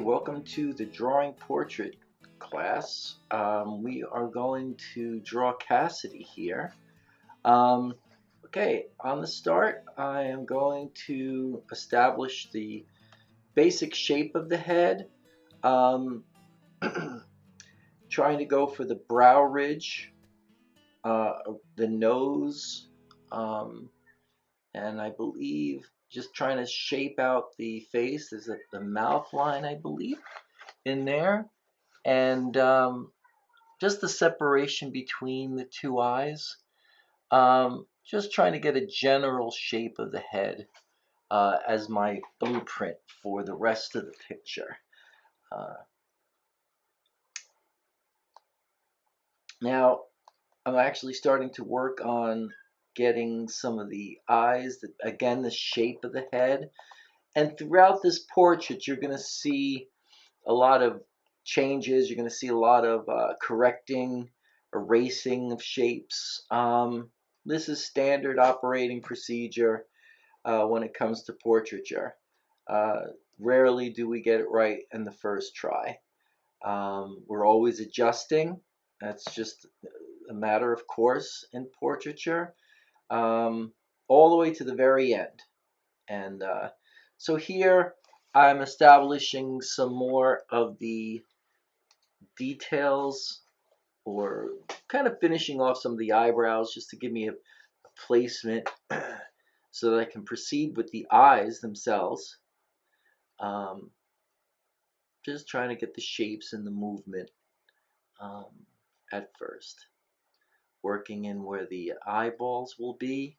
welcome to the drawing portrait class. We are going to draw Cassidy here. Um, okay, on the start, I am going to establish the basic shape of the head, um, trying to go for the brow ridge, uh, the nose, um, and I believe just trying to shape out the face. There's the mouth line, I believe, in there. And just the separation between the two eyes. Just trying to get a general shape of the head as my blueprint for the rest of the picture. Uh, Now, I'm actually starting to work on getting some of the eyes, again, the shape of the head. And throughout this portrait, you're going to see a lot of changes. You're going to see a lot of correcting, erasing of shapes. This is standard operating procedure when it comes to portraiture. Uh, Rarely do we get it right in the first try. We're always adjusting. That's just a matter of course in portraiture, all the way to the very end. And so here I'm establishing some more of the details, or kind of finishing off some of the eyebrows just to give me a placement so that I can proceed with the eyes themselves. Um, just trying to get the shapes and the movement um, at first. Working in where the eyeballs will be,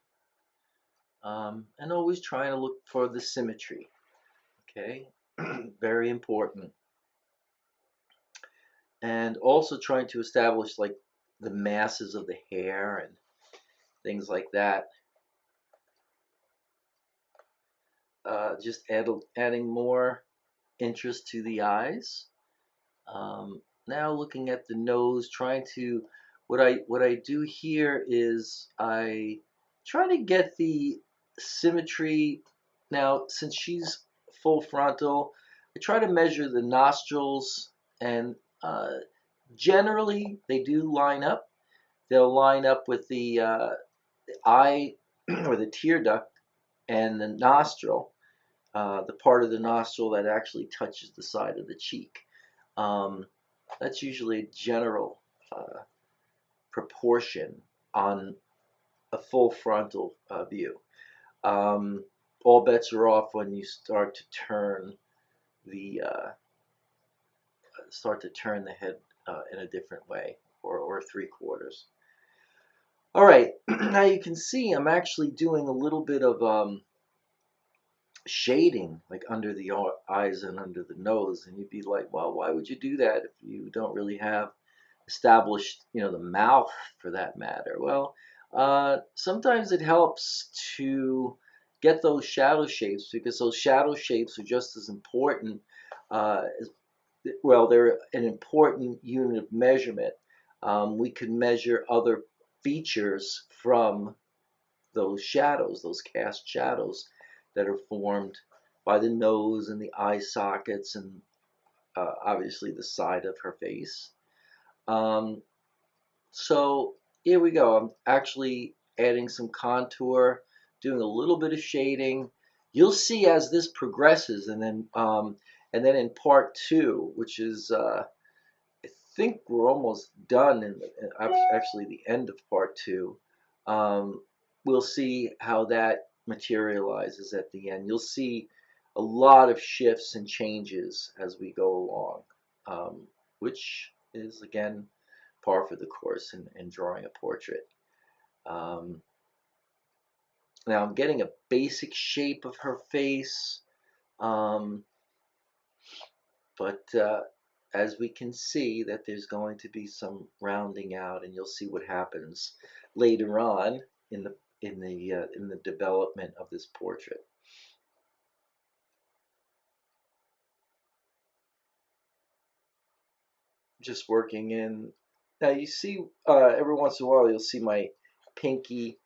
and always trying to look for the symmetry. Okay, very important. And also trying to establish like the masses of the hair and things like that. Just adding more interest to the eyes. Now looking at the nose, trying to what I do here is I try to get the symmetry. Now, since she's full frontal, I try to measure the nostrils, and uh, generally they do line up. They'll line up with the eye or the tear duct and the nostril, the part of the nostril that actually touches the side of the cheek. Um, that's usually a general proportion on a full frontal view. Um, all bets are off when you start to turn the head in a different way, or three quarters. All right, now you can see I'm actually doing a little bit of shading, like under the eyes and under the nose, and you'd be like, well, why would you do that if you don't really have established, the mouth for that matter? Well, sometimes it helps to get those shadow shapes, because those shadow shapes are just as important. Well, they're an important unit of measurement. We can measure other features from those shadows, those cast shadows that are formed by the nose and the eye sockets, and obviously the side of her face. So here we go. I'm actually adding some contour, doing a little bit of shading. You'll see as this progresses, and then in part two, which is I think we're almost done in actually the end of part two. We'll see how that materializes at the end. You'll see a lot of shifts and changes as we go along, which is again par for the course in drawing a portrait. Um, Now I'm getting a basic shape of her face, um, but as we can see that there's going to be some rounding out, and you'll see what happens later on in the development of this portrait. Just working in. Now you see, every once in a while you'll see my pinky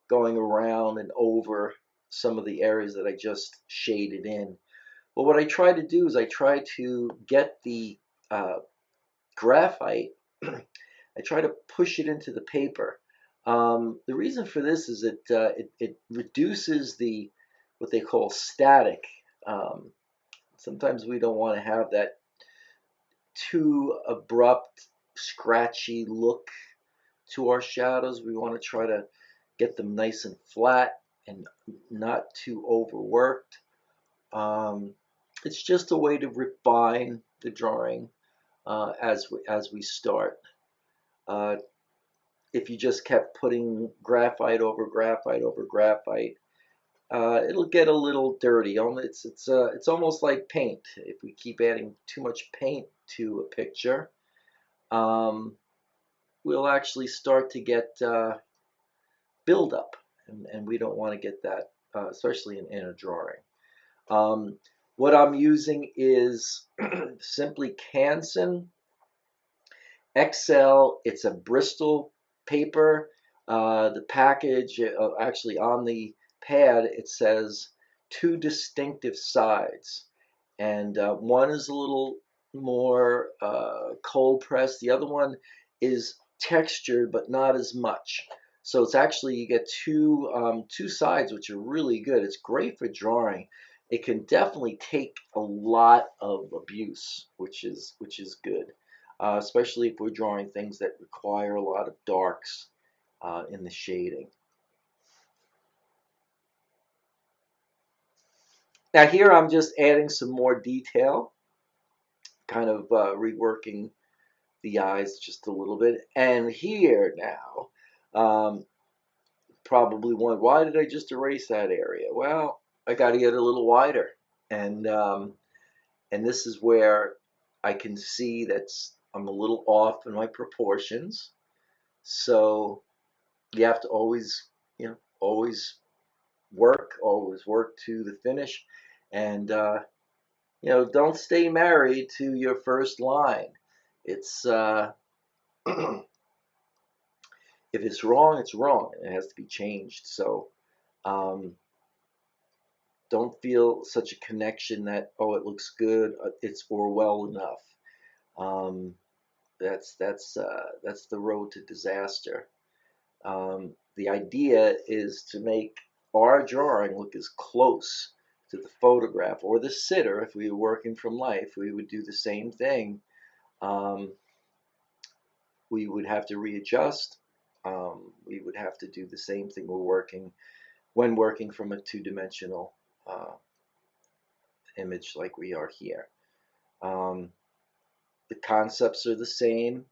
going around and over some of the areas that I just shaded in. But what I try to do is I try to get the graphite, I try to push it into the paper. The reason for this is it reduces the what they call static. Um, Sometimes we don't want to have that too abrupt, scratchy look to our shadows. We want to try to get them nice and flat and not too overworked. It's just a way to refine the drawing as we start. Uh, if you just kept putting graphite over graphite over graphite, it'll get a little dirty. It's almost like paint. If we keep adding too much paint to a picture, um, we'll actually start to get buildup, and we don't want to get that, especially in a drawing. Um, what I'm using is simply Canson XL. It's a Bristol paper. The package, actually on the pad, it says two distinctive sides. And one is a little more cold pressed. The other one is textured, but not as much. So it's actually, you get two sides, which are really good. It's great for drawing. It can definitely take a lot of abuse, which is good, especially if we're drawing things that require a lot of darks in the shading. Now here I'm just adding some more detail, kind of reworking the eyes just a little bit. And here now, probably one, why did I just erase that area? Well, I got to get a little wider, and this is where I can see that I'm a little off in my proportions. So you have to always, always always work to the finish, and don't stay married to your first line. It's if it's wrong, it's wrong. It has to be changed. So um, don't feel such a connection that, oh, it looks good, it's or well enough. Um, that's the road to disaster. The idea is to make our drawing look as close to the photograph or the sitter. If we were working from life, we would do the same thing. Um, we would have to readjust. We would have to do the same thing when working from a two-dimensional uh, image like we are here. Um, the concepts are the same.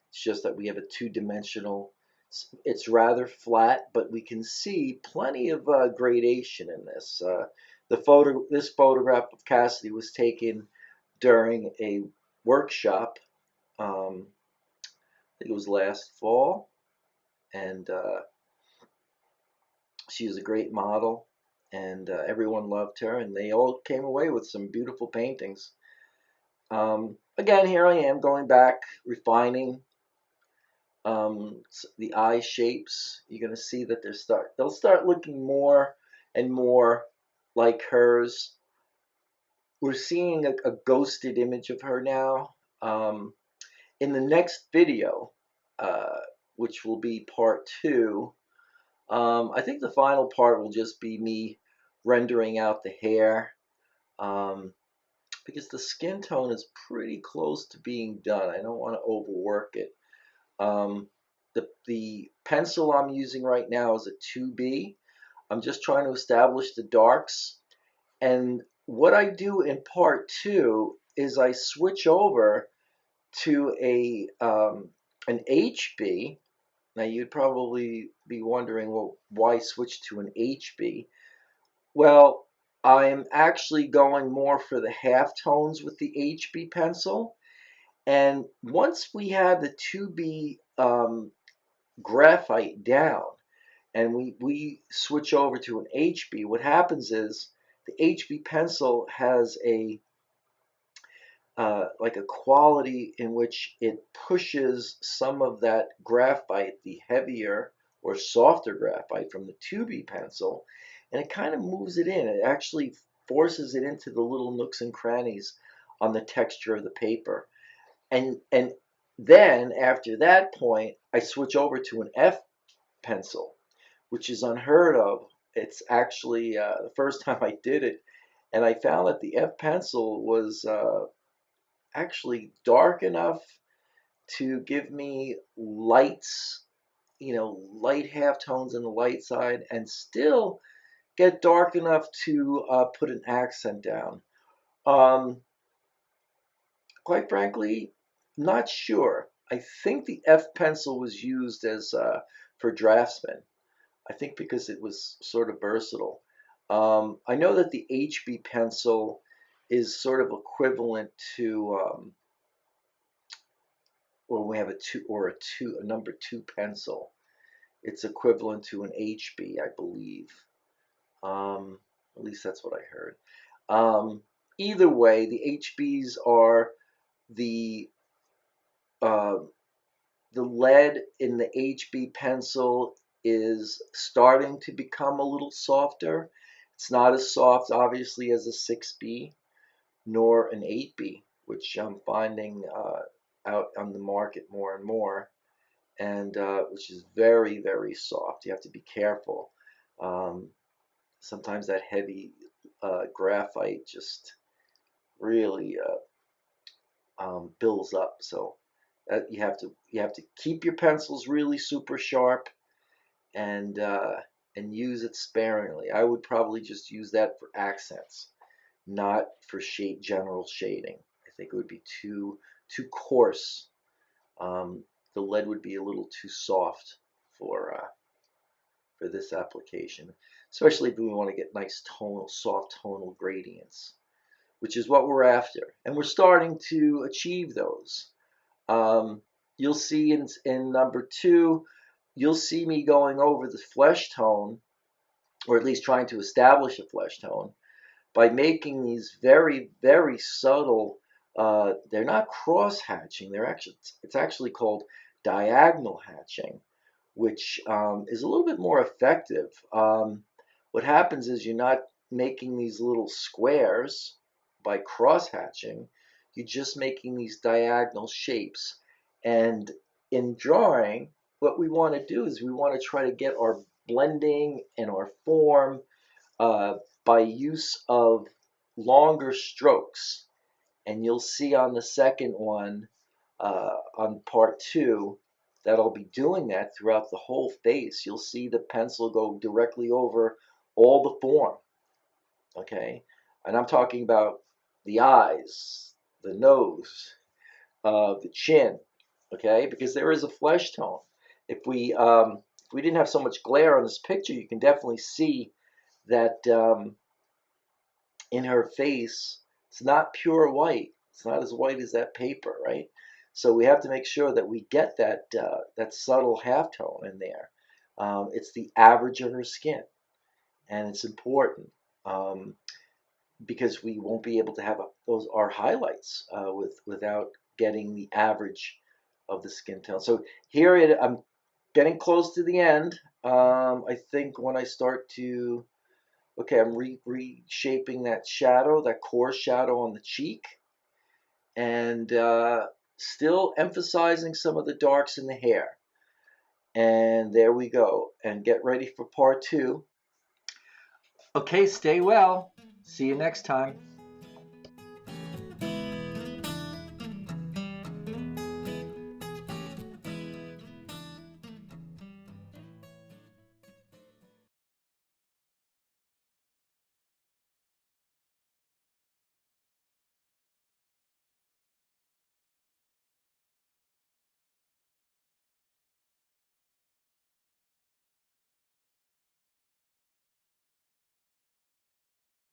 It's just that we have a two-dimensional. It's rather flat, but we can see plenty of gradation in this. This photograph of Cassidy was taken during a workshop. I think it was last fall, and she is a great model, and everyone loved her, and they all came away with some beautiful paintings. Again, here I am going back, refining the eye shapes. You're going to see that they'll start looking more and more like hers. We're seeing a ghosted image of her now. In the next video, uh, which will be part 2, I think the final part will just be me rendering out the hair, because the skin tone is pretty close to being done. I don't want to overwork it. The pencil I'm using right now is a 2B. I'm just trying to establish the darks. And what I do in part 2 is I switch over to an HB. Now you'd probably be wondering, well, why switch to an HB? Well, I'm actually going more for the half tones with the HB pencil. And once we have the 2B graphite down and we switch over to an HB, what happens is the HB pencil has like a quality in which it pushes some of that graphite, the heavier or softer graphite from the 2B pencil, and it kind of moves it in. It actually forces it into the little nooks and crannies on the texture of the paper. And then after that point, I switch over to an F pencil, which is unheard of. It's actually the first time I did it, and I found that the F pencil was actually dark enough to give me lights, light halftones in the light side, and still get dark enough to put an accent down. Um, quite frankly, not sure. I think the F pencil was used as for draftsmen. I think because it was sort of versatile. I know that the HB pencil is sort of equivalent to, or we have a number two pencil. It's equivalent to an HB, I believe. At least that's what I heard. Either way, the HBs are the uh, the lead in the HB pencil is starting to become a little softer. It's not as soft, obviously, as a 6B nor an 8B, which I'm finding out on the market more and more, and which is very, very soft. You have to be careful. Um, Sometimes that heavy graphite just really builds up. So you have to keep your pencils really super sharp and use it sparingly. I would probably just use that for accents, not for general shading. I think it would be too coarse. The lead would be a little too soft for this application, especially if we want to get nice soft tonal gradients, which is what we're after, and we're starting to achieve those. Um, you'll see in number 2, you'll see me going over the flesh tone, or at least trying to establish a flesh tone, by making these very, very subtle, they're not cross hatching, it's actually called diagonal hatching, which is a little bit more effective. What happens is you're not making these little squares by cross hatching, you're just making these diagonal shapes. And in drawing, what we want to do is we want to try to get our blending and our form by use of longer strokes. And you'll see on the second one, on part 2, that I'll be doing that throughout the whole face. You'll see the pencil go directly over all the form, okay? And I'm talking about the eyes, the nose, the chin, okay? Because there is a flesh tone. If we didn't have so much glare on this picture, you can definitely see that in her face, it's not pure white. It's not as white as that paper, right? So we have to make sure that we get that subtle halftone in there. It's the average of her skin, and it's important because we won't be able to have those our highlights without getting the average of the skin tone. So here I'm getting close to the end. I think when I start to okay, I'm reshaping that shadow, that coarse shadow on the cheek, and still emphasizing some of the darks in the hair. And there we go. And get ready for part 2. Okay, stay well. See you next time.